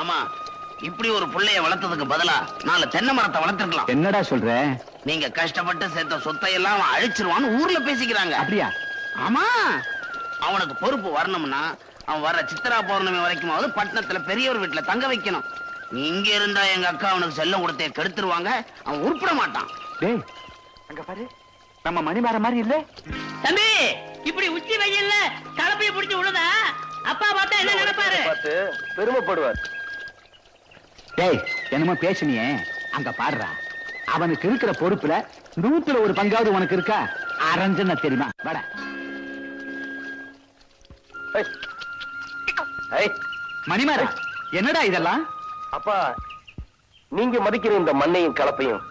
ஆமா, இப்படி ஒரு புள்ளைய வளர்த்ததுக்கு பதிலா 4 தென்னை மரத்தை வளர்த்திருக்கலாம். என்னடா சொல்ற? நீங்க கஷ்டப்பட்டு சேர்த்த சொத்தை எல்லாம் அவன் அழிச்சிருவான்னு ஊர்ல பேசிக்கிறாங்க. அப்படியா? ஆமா, அவனுக்கு பொறுப்பு வரணும்னா அவன் வர சித்ரா பௌர்ணமி வரைக்குமாவது பட்டணத்துல பெரியவர் வீட்டுல தங்க வைக்கணும். இங்க இருந்தா எங்க அக்கா அவனுக்கு செல்லம் கொடுத்தே கெடுத்துருவாங்க. அவன் உருப்பிட மாட்டான். டேய், அங்க பாரு, நம்ம மணிமாற மாதிரி இல்ல? தம்பி, இப்படி உச்சி வெயில்ல கலப்பைய பிடிச்சு விழுதா அப்பா பார்த்தா என்ன நினைப்பாரு? பார்த்து பெருமைப்படுவார். டேய், என்னமோ பேசுனியே, அங்க பாடுறா. அவனுக்கு இருக்கிற பொறுப்புல 100ல 1 பங்காவது உனக்கு இருக்கா? அரஞ்சன தெரியுமா? வாடா. மணிமாற, என்னடா இதெல்லாம்? அப்பா, நீங்க மதிக்கிற இந்த மண்ணையும் கலப்பையும்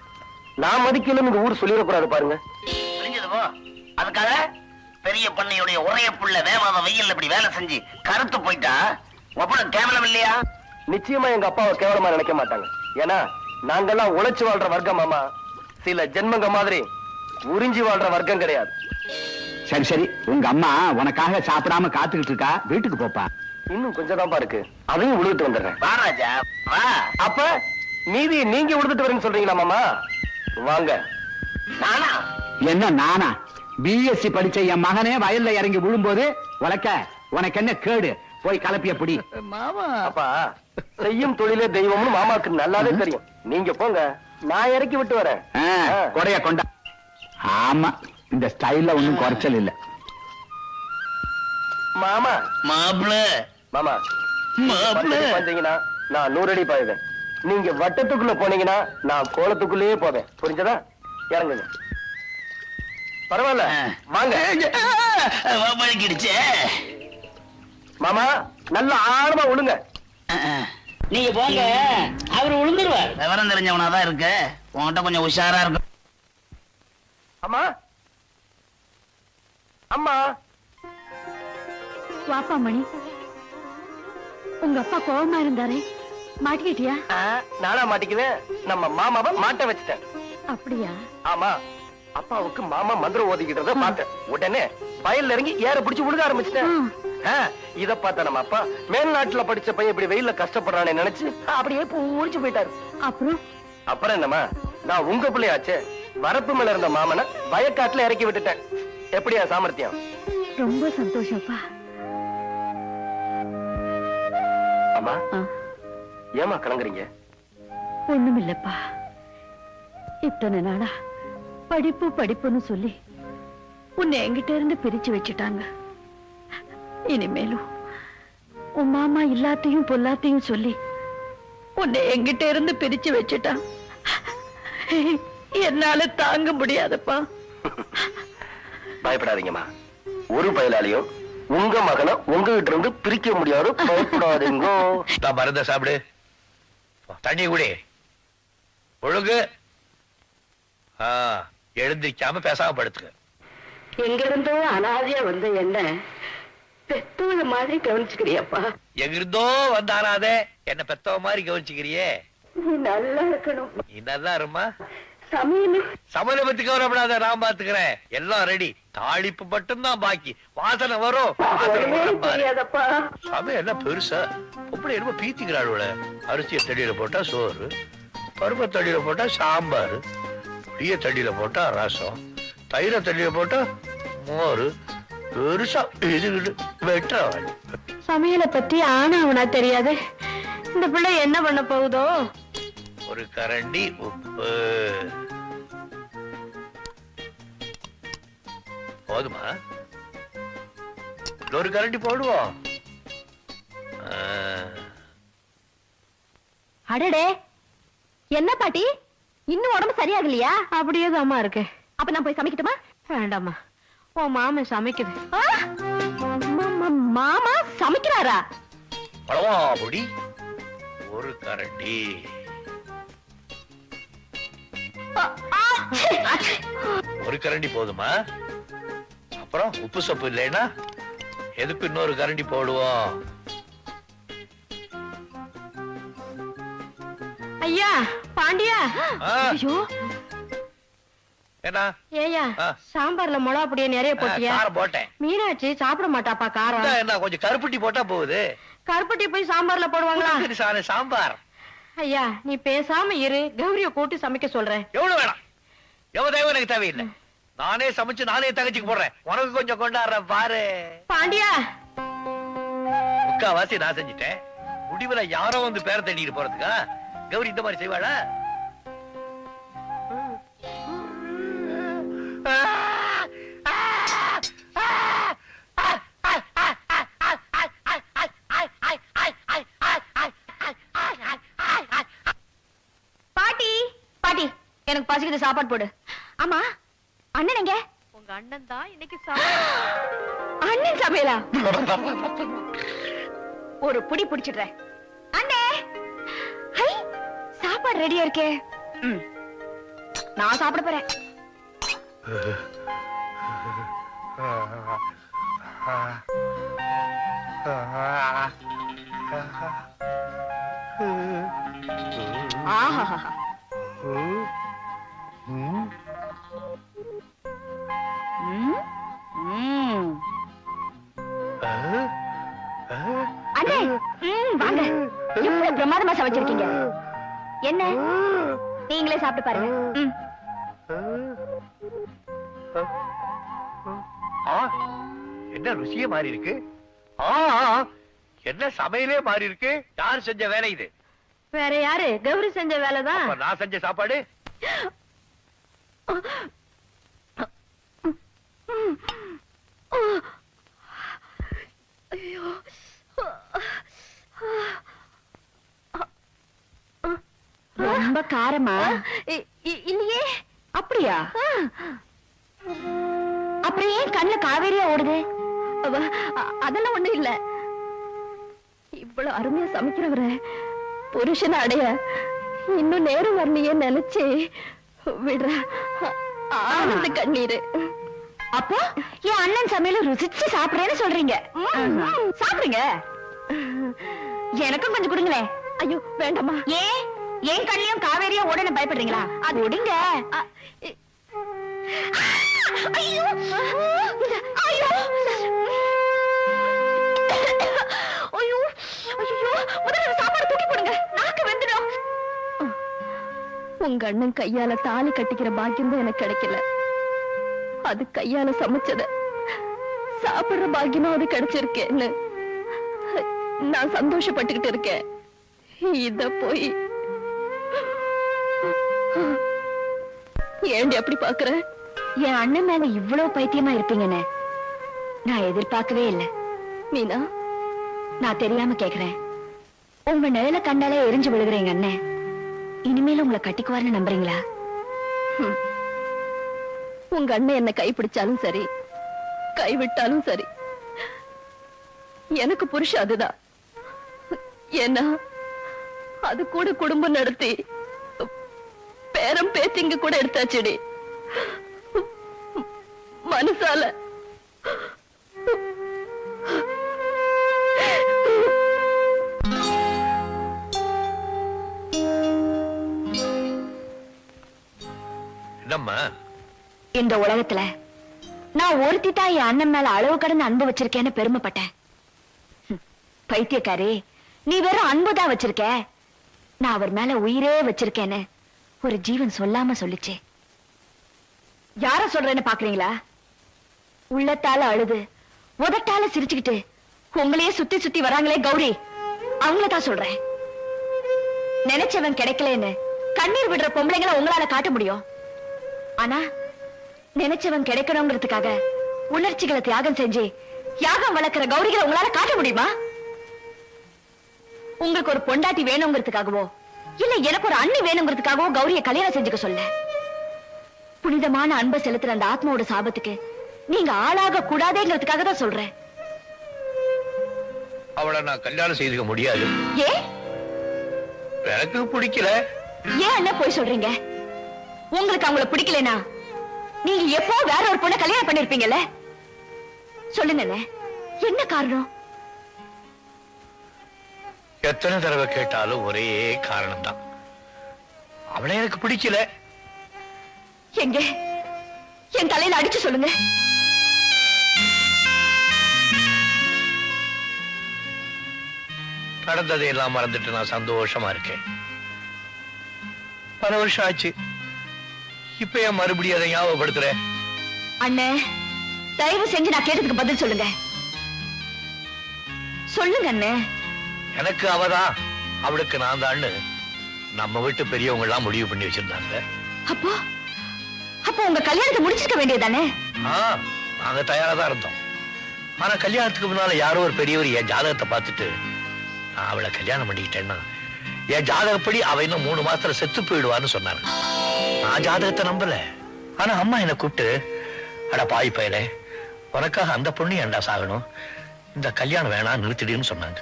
நான் மதிக்கணும் இந்த ஊர் சொல்லிடக்கூடாது பாருங்க. புரிஞ்சது போ. அதுக்காக பெரிய பண்ணையுடைய ஒரே புள்ள வேவாத வெயில் இப்படி வேலை செஞ்சு கருத்து போயிட்டா ஒப்பன கேவலம் இல்லையா? நிச்சயமா எங்க அப்பாவை கேவலமா நினைக்க மாட்டாங்க. ஏன்னா நாங்கெல்லாம் உழைச்சு வாழ்ற வர்க்கம். மாமா, சில ஜென்மங்க மாதிரி உறிஞ்சி வாழ்ற வர்க்கம் கிடையாது. சரி சரி, உங்க அம்மா உனக்காக சாப்பிடாம காத்துக்கிட்டு இருக்கா. வீட்டுக்கு போப்பா. இன்னும் கொஞ்சம் தான்ப்பா இருக்கு, அதையும் உழுதுட்டு வந்துடுறேன். வா ராஜா வா. அப்ப மீதி நீங்க உழுதுட்டு வரேன்னு சொல்றீங்களா மாமா? வாங்க. நானா? என்ன நானா? பிஎஸ்சி படிச்ச என் மகனே வயல்ல இறங்கி விழும்போது உனக்கு என்ன கேடு? போய் கலப்பிய பிடி. மாமா, அப்பா செய்யும் தொழிலே தெய்வம்னு மாமாக்கு நல்லாவே தெரியும். நீங்க போங்க, நான் இறக்கி விட்டு வரேன். கொடைய கொண்டா. ஆமா, இந்த ஸ்டைல்ல ஒண்ணும் குறைச்சல் இல்ல. மாமா மாப்பிள மாமா மாப்பிள வந்தீங்கன்னா நான் 100 அடி பாயுவேன். நீங்க வட்டத்துக்குள்ள போனீங்கன்னா நான் கோலத்துக்குள்ளேயே போவேன். புரிஞ்சதா? இறங்குங்க. பரவாயில்ல, வாங்க. வழுக்கிடுச்சு. மாமா, நல்ல ஆழமா விழுங்க. நீங்க போங்க, அவர் விழுந்துருவார். விவரம் தெரிஞ்சவனாதான் இருக்கு. உன்கிட்ட கொஞ்சம் உஷாரா இருக்கு. அம்மா, அம்மா. வாப்பா மணி, உங்க அப்பா கோவமா இருந்தாரே, மாட்டிக்கிட்டியா? நானா மாட்டிக்குவேன்? நம்ம மாமாவை மாட்ட வச்சுட்டேன். அப்படியா? ஆமா, அப்பாவுக்கு மாமா மந்திரம் ஓதிக்கிட்டத பார்த்தேன். உடனே வயல்ல இறங்கி ஏற பிடிச்சு விழுக ஆரம்பிச்சிட்டேன். இத பார்த்த நம்ம அப்பா மேல்நாட்டுல படிச்ச பையன் இப்படி வெயில்ல கஷ்டப்படுறானே நினைச்சு அப்படியே பூரிச்சு போயிட்டாரு. அப்புறம் என்னமா, நான் உங்க பிள்ளையாச்சே, வரப்பு மேல இருந்த மாமனை வயக்காட்டுல இறக்கி விட்டுட்டேன். எப்படியா சாமர்த்தியம்? ரொம்ப சந்தோஷப்பா. அம்மா, ஏமா கலங்குறீங்க? ஒண்ணுமில்லப்பா, இத்தனை நாளா படிப்பு படிப்புன்னு சொல்லி உன்னை என்கிட்ட இருந்து பிரிச்சு வச்சுட்டாங்க. இனிமேலும் உன் மாமா எல்லாத்தையும் பொல்லாத்தையும் சொல்லி உன்னை என்கிட்ட இருந்து பிரிச்சு வச்சுட்டான். என்னால தாங்க முடியாதப்பா. பயப்படாதீங்கம்மா, ஒரு பயலாலையும் உங்க மகனை உங்ககிட்ட இருந்து பிரிக்க முடியாது. பயப்படாதீங்க. மருந்த சாப்பிடு, தண்ணி குடி, ஒழுங்கு. எழுந்திருக்காம பேசாம படுத்துக்க. எங்க இருந்தோ அனாதையா வந்த என்ன பெத்தவங்க மாதிரி கவனிச்சுக்கிறியப்பா. எங்கிருந்தோ வந்தானாதே என்ன பெத்தவ மாதிரி கவனிச்சுக்கிறியே. நீ நல்லா இருக்கணும். நீ நல்லா இருமா. சமையல பத்தி கவலைப்படாத, நான் பாத்துக்கிறேன். எல்லாம் ரெடி. தாளிப்பு மட்டும்தான் பாக்கி. வாசனை வரும். சமையல் என்ன பெருசா? எப்படி என்னமோ பீத்திக்கிறாள். அரிசிய தடியில போட்டா சோறு, பருப்ப தடியில போட்டா சாம்பார், புளிய தடியில போட்டா ரசம், தயிர தடியில போட்டா மோரு. பெருசா இது வெட்டுறவள். சமையலை பத்தி ஆனா அவனா தெரியாது. இந்த பிள்ளை என்ன பண்ண போகுதோ? ஒரு கரண்டி உப்பு போதுமா? ஒரு கரண்டி போடுவோம். அடடே, என்ன பாட்டி, இன்னும் உடம்பு சரியாகலையா? அப்படியே தாமா இருக்கு. அப்ப நான் போய் சமைக்கட்டுமா? வேண்டாமா, உன் மாமன் சமைக்குது. மாமா சமைக்கிறாரா? பழவா பொடி ஒரு கரண்டி. ஒரு கரண்டி போதுமா? அப்புறம் உப்பு சப்பு இல்லைன்னா எதுக்கு இன்னொரு கரண்டி போடுவோம்? ஐயா பாண்டியா. ஐயோ, என்ன ஏயா சாம்பார்ல மிளகா பொடியை நிறைய போட்டியா? போட்டேன். மீனாட்சி சாப்பிட மாட்டாப்பா காரம். என்ன கொஞ்சம் கருப்பட்டி போட்டா போகுது. கருப்பட்டி போய் சாம்பார்ல போடுவாங்களா? சாம்பார். ஐயா நீ பேசாம இரு, கௌரிய கூட்டி சமைக்க சொல்றேன். எவ்வளவு வேணாம், எவ்வளவு எனக்கு தேவையில்லை. நானே சமைச்சு நானே தங்கச்சிக்கு போடுறேன். உனக்கு கொஞ்சம் கொண்டாடுற பாரு. பாண்டியா, முக்காவாசி நான் செஞ்சுட்டேன். முடிவுல யாரோ வந்து பேர தேடிட்டு போறதுக்கா கௌரி இந்த மாதிரி செய்வாளா? பாட்டி பாட்டி, எனக்கு பசிக்குது, சாப்பாடு போடு. ஆமா அண்ணன் எங்க? உங்க அண்ணன் தான் இன்னைக்கு அண்ணன் சமையலா? ஒரு புடி புடிச்சிடுறேன். அண்ணே, ஹை, சாப்பாடு ரெடியா இருக்கே. நான் சாப்பிட போறேன். ஆஹா, அண்ணே வாங்க, எவ்வளவு பிரமாதமா சமைச்சிருக்கீங்க. என்ன நீங்களே சாப்பிட்டு பாருங்க. என்ன ருசியே மாறி இருக்கு. என்ன சமையலே மாறி இருக்கு. யார் செஞ்ச வேலை இது? வேற யாரு? கௌரி செஞ்ச வேலைதான். நான் செஞ்ச சாப்பாடு. ரொம்ப காரமா? இல்லையே. அப்படியா? அப்புறம் ஏன் கண்ணுல காவேரியா ஓடுது? அதெல்லாம் ஒண்ணும் இல்ல. இவ்வளவு அருமையா சமைக்கிறவரை புருஷனை அடைய இன்னும் நேரம் வரலையே நினைச்சு விடுற ஆனந்த கண்ணீரு. அப்போ என் அண்ணன் சமையல ருசிச்சு சாப்பிடுறேன்னு சொல்றீங்க. சாப்பிடுங்க, எனக்கும் கொஞ்சம் கொடுங்களேன். ஐயோ வேண்டாமா. ஏன் என் கண்ணிலையும் காவேரியா உடனே பயப்படுறீங்களா? அது விடுங்க. ஐயோ ஐயோ ஐயோ ஐயோ, முதல்ல சாப்பாடு தூக்கி போடுங்க, நாக்கு வெந்துடும். உங்க அண்ணன் கையால தாலி கட்டிக்கிற பாக்கியம் தான் எனக்கு கிடைக்கல. அது கையால சமைச்சத சாப்பிடுற பாக்கியமா அது கிடைச்சிருக்கேன்னு நான் சந்தோஷப்பட்டுக்கிட்டு இருக்கேன். இத போய் ஏண்டி அப்படி பாக்குற? என் அண்ணன் மேல இவ்வளவு பைத்தியமா இருப்பீங்கன்னு நான் எதிர்பார்க்கவே இல்லை. மீனா, நான் தெரியாம கேக்குறேன். உங்க நிழல கண்டாலே எரிஞ்சு விழுகிறீங்க அண்ணன். இனிமேல் உங்களை கட்டிக்குவார்னு நம்புறீங்களா? உங்க அண்ணன் என்ன கைப்பிடிச்சாலும் சரி, கைவிட்டாலும் சரி, எனக்கு புருஷன் அதுதான். ஏன்னா அது கூட குடும்பம் நடத்தி பேரம் பேத்திங்க கூட எடுத்தாச்சுடி. மனசால என்னம்மா? இந்த உலகத்துல நான் ஒருத்தி தான் என் அண்ணன் மேல அளவு கடந்து அன்பு வச்சிருக்கேன்னு பெருமைப்பட்டேன். பைத்தியக்காரி, நீ வெறும் அன்புதான் வச்சிருக்க, நான் அவர் மேல உயிரே வச்சிருக்கேன்னு ஒரு ஜீவன் சொல்லாம சொல்லிச்சு. யார சொல்றேன்னு பாக்குறீங்களா? உள்ளத்தால அழுது உதட்டால சிரிச்சுக்கிட்டு உங்களையே சுத்தி சுத்தி வராங்களே கௌரி, அவங்களதான் சொல்றேன். நினைச்சவன் கிடைக்கலன்னு கண்ணீர் விடுற பொம்பளைங்களை உங்களால காட்ட முடியும். ஆனா நினைச்சவன் கிடைக்கணுங்கிறதுக்காக உணர்ச்சிகளை தியாகம் செஞ்சு யாகம் வளர்க்கிற கௌரிகளை உங்களால காட்ட முடியுமா? உங்களுக்கு ஒரு பொண்டாட்டி வேணுங்கிறதுக்காகவோ இல்ல எனக்கு ஒரு அண்ணி வேணுங்கிறதுக்காகவோ கௌரிய கல்யாணம் செஞ்சுக்க சொல்ல. புனிதமான அன்பை செலுத்துற அந்த ஆத்மாவோட சாபத்துக்கு நீங்க ஆளாக கூடாதேங்கிறதுக்காக தான் சொல்றேன். அவளை நான் கல்யாணம் செய்துக்க முடியாது. ஏன்? எனக்கு பிடிக்கல. ஏன் என்ன போய் சொல்றீங்க? உங்களுக்கு அவங்கள பிடிக்கலனா நீங்க எப்போ வேற ஒரு பொண்ணை கல்யாணம் பண்ணிருப்பீங்கல்ல? சொல்லுங்க, என்ன காரணம்? எத்தனை தடவை கேட்டாலும் ஒரே காரணம் தான். அவளை எனக்கு பிடிக்கல. எங்க என் தலையில அடிச்சு சொல்லுங்க. நடந்ததையெல்லாம் மறந்துட்டு நான் சந்தோஷமா இருக்கேன். பல வருஷம் ஆச்சு, இப்ப ஏன் மறுபடியும் அதை ஞாபகப்படுத்துற? அண்ணே, தயவு செஞ்சு நான் கேட்டதுக்கு பதில் சொல்லுங்க. சொல்லுங்க அண்ணே. எனக்கு அவதான், அவளுக்கு நான் தான்னு நம்ம வீட்டு பெரியவங்க எல்லாம் முடிவு பண்ணி வச்சிருந்தாங்க. அப்போ அப்போ உங்க கல்யாணத்தை முடிச்சிருக்க வேண்டியதானே? நாங்க தயாரா தான் இருந்தோம். ஆனா கல்யாணத்துக்கு முன்னால யாரோ ஒரு பெரியவர் என் ஜாதகத்தை பார்த்துட்டு நான் அவளை கல்யாணம் பண்ணிக்கிட்டேன்னா என் ஜாதகப்படி அவ இன்னும் 3 மாசத்துல செத்து போயிடுவான்னு சொன்னாங்க. நான் ஜாதகத்தை நம்பல. ஆனா அம்மா என்னை கூப்பிட்டு, அட பாய் பயலே, உனக்காக அந்த பொண்ணு ஏன்டா சாகணும், இந்த கல்யாணம் வேணாம் நிறுத்திடுன்னு சொன்னாங்க.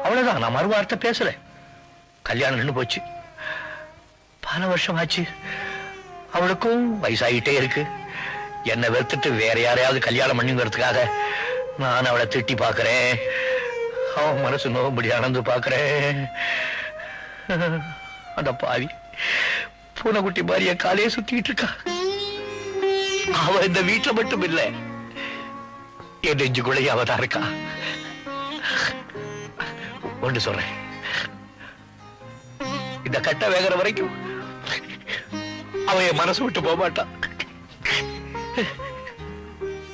அவ்வளவுதான், நான் மறுவார்த்தை பேசல. கல்யாணம் நின்று போச்சு. பல வருஷம் ஆச்சு. அவளுக்கும் வயசாகிட்டே இருக்கு. என்னை வெறுத்துட்டு வேற யாரையாவது கல்யாணம் பண்ணிங்கிறதுக்காக நான் அவளை திட்டி பாக்குறேன். அவன் மனசு நோம்படி அணந்து பாக்குறேன். அந்த பாவி பூனைக்குட்டி மாதிரி என் காலையே சுத்திட்டு இருக்கா. அவ இந்த வீட்டுல மட்டும் இல்ல, என் நெஞ்சுக்குள்ளே அவதான் இருக்கா. ஒன்று சொல்றேன், இந்த கட்ட வேகிற வரைக்கும் அவன் என் மனசு விட்டு போக மாட்டான்.